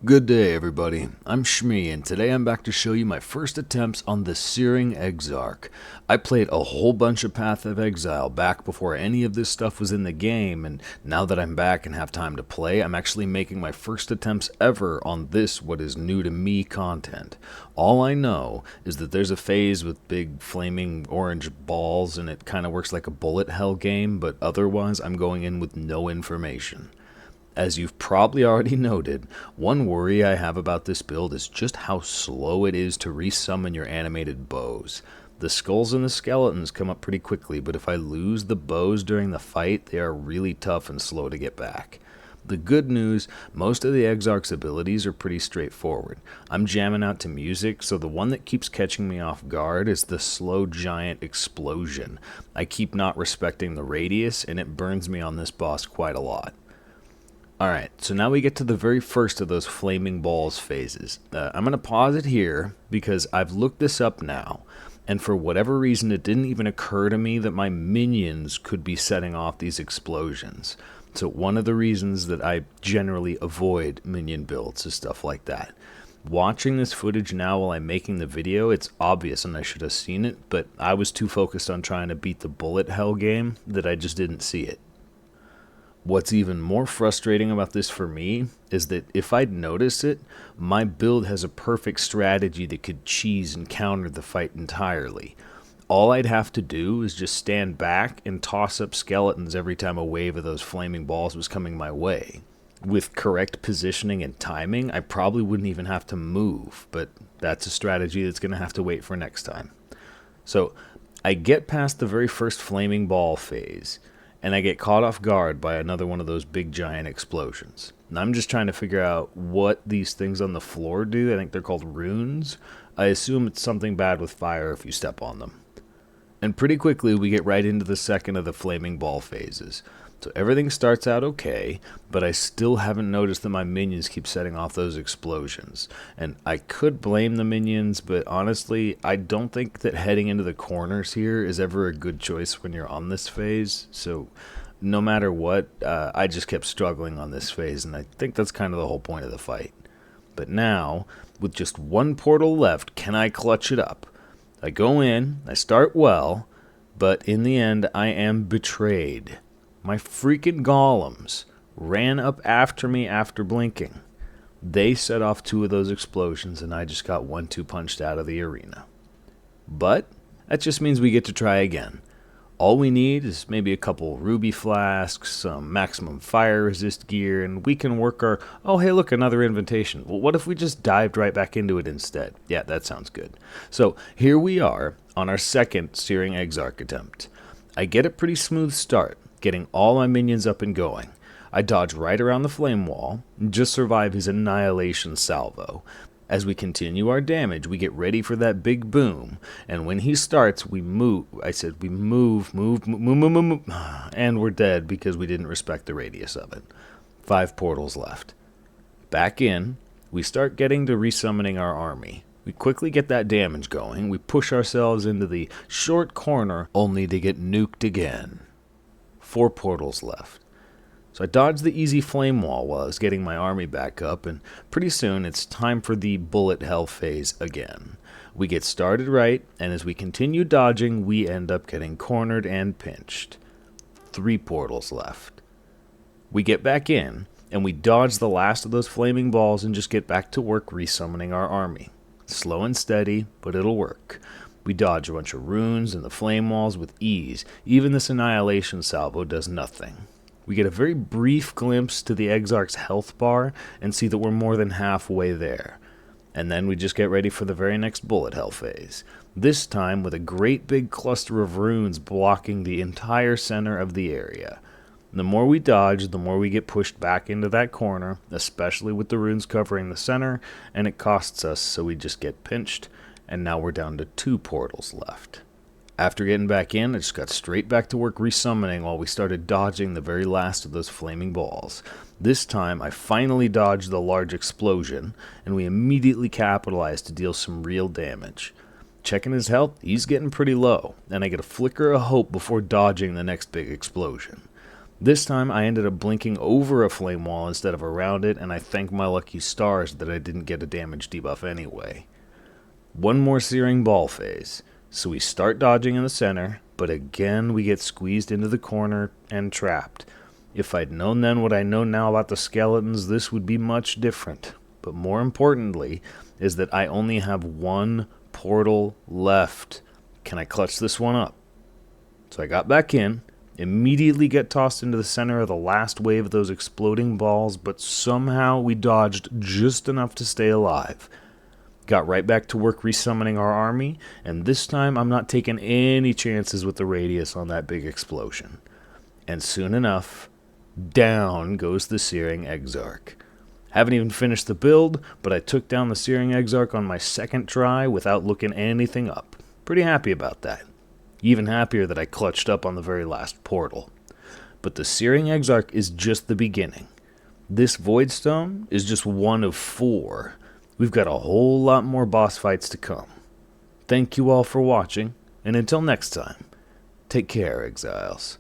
Good day, everybody. I'm Shmee, and today I'm back to show you my first attempts on the Searing Exarch. I played a whole bunch of Path of Exile back before any of this stuff was in the game, and now that I'm back and have time to play, I'm actually making my first attempts ever on this, what is new to me, content. All I know is that there's a phase with big flaming orange balls, and it kind of works like a bullet hell game, but otherwise I'm going in with no information. As you've probably already noted, one worry I have about this build is just how slow it is to resummon your animated bows. The skulls and the skeletons come up pretty quickly, but if I lose the bows during the fight, they are really tough and slow to get back. The good news, most of the Exarch's abilities are pretty straightforward. I'm jamming out to music, so the one that keeps catching me off guard is the slow giant explosion. I keep not respecting the radius, and it burns me on this boss quite a lot. Alright, so now we get to the very first of those flaming balls phases. I'm going to pause it here because I've looked this up now, and for whatever reason it didn't even occur to me that my minions could be setting off these explosions. So one of the reasons that I generally avoid minion builds is stuff like that. Watching this footage now while I'm making the video, it's obvious and I should have seen it, but I was too focused on trying to beat the bullet hell game that I just didn't see it. What's even more frustrating about this for me is that if I'd noticed it, my build has a perfect strategy that could cheese and counter the fight entirely. All I'd have to do is just stand back and toss up skeletons every time a wave of those flaming balls was coming my way. With correct positioning and timing, I probably wouldn't even have to move, but that's a strategy that's going to have to wait for next time. So I get past the very first flaming ball phase, and I get caught off guard by another one of those big giant explosions. And I'm just trying to figure out what these things on the floor do. I think they're called runes. I assume it's something bad with fire if you step on them. And pretty quickly we get right into the second of the flaming ball phases. So everything starts out okay, but I still haven't noticed that my minions keep setting off those explosions. And I could blame the minions, but honestly, I don't think that heading into the corners here is ever a good choice when you're on this phase. So no matter what, I just kept struggling on this phase, and I think that's kind of the whole point of the fight. But now, with just one portal left, can I clutch it up? I go in, I start well, but in the end, I am betrayed. My freaking golems ran up after me after blinking. They set off two of those explosions, and I just got 1-2 punched out of the arena. But that just means we get to try again. All we need is maybe a couple ruby flasks, some maximum fire resist gear, and we can work our... Oh, hey, look, another invitation. Well, what if we just dived right back into it instead? Yeah, that sounds good. So here we are on our second Searing Exarch attempt. I get a pretty smooth start, getting all my minions up and going. I dodge right around the flame wall and just survive his annihilation salvo. As we continue our damage, we get ready for that big boom, and when he starts, we move. I said we move, and we're dead because we didn't respect the radius of it. 5 portals left. Back in, we start getting to resummoning our army. We quickly get that damage going, we push ourselves into the short corner, only to get nuked again. 4 portals left. So I dodged the easy flame wall while I was getting my army back up, and pretty soon it's time for the bullet hell phase again. We get started right, and as we continue dodging, we end up getting cornered and pinched. 3 portals left. We get back in, and we dodge the last of those flaming balls and just get back to work resummoning our army. Slow and steady, but it'll work. We dodge a bunch of runes and the flame walls with ease. Even this annihilation salvo does nothing. We get a very brief glimpse to the Exarch's health bar and see that we're more than halfway there. And then we just get ready for the very next bullet hell phase. This time with a great big cluster of runes blocking the entire center of the area. The more we dodge, the more we get pushed back into that corner, especially with the runes covering the center, and it costs us, so we just get pinched, and now we're down to 2 portals left. After getting back in, I just got straight back to work resummoning while we started dodging the very last of those flaming balls. This time, I finally dodged the large explosion, and we immediately capitalized to deal some real damage. Checking his health, he's getting pretty low, and I get a flicker of hope before dodging the next big explosion. This time I ended up blinking over a flame wall instead of around it, and I thank my lucky stars that I didn't get a damage debuff anyway. One more Searing Ball phase, so we start dodging in the center, but again we get squeezed into the corner and trapped. If I'd known then what I know now about the skeletons, this would be much different. But more importantly is that I only have one portal left. Can I clutch this one up? So I got back in, immediately get tossed into the center of the last wave of those exploding balls, but somehow we dodged just enough to stay alive. Got right back to work resummoning our army, and this time I'm not taking any chances with the radius on that big explosion. And soon enough, down goes the Searing Exarch. Haven't even finished the build, but I took down the Searing Exarch on my second try without looking anything up. Pretty happy about that. Even happier that I clutched up on the very last portal. But the Searing Exarch is just the beginning. This Voidstone is just one of 4. We've got a whole lot more boss fights to come. Thank you all for watching, and until next time, take care, Exiles.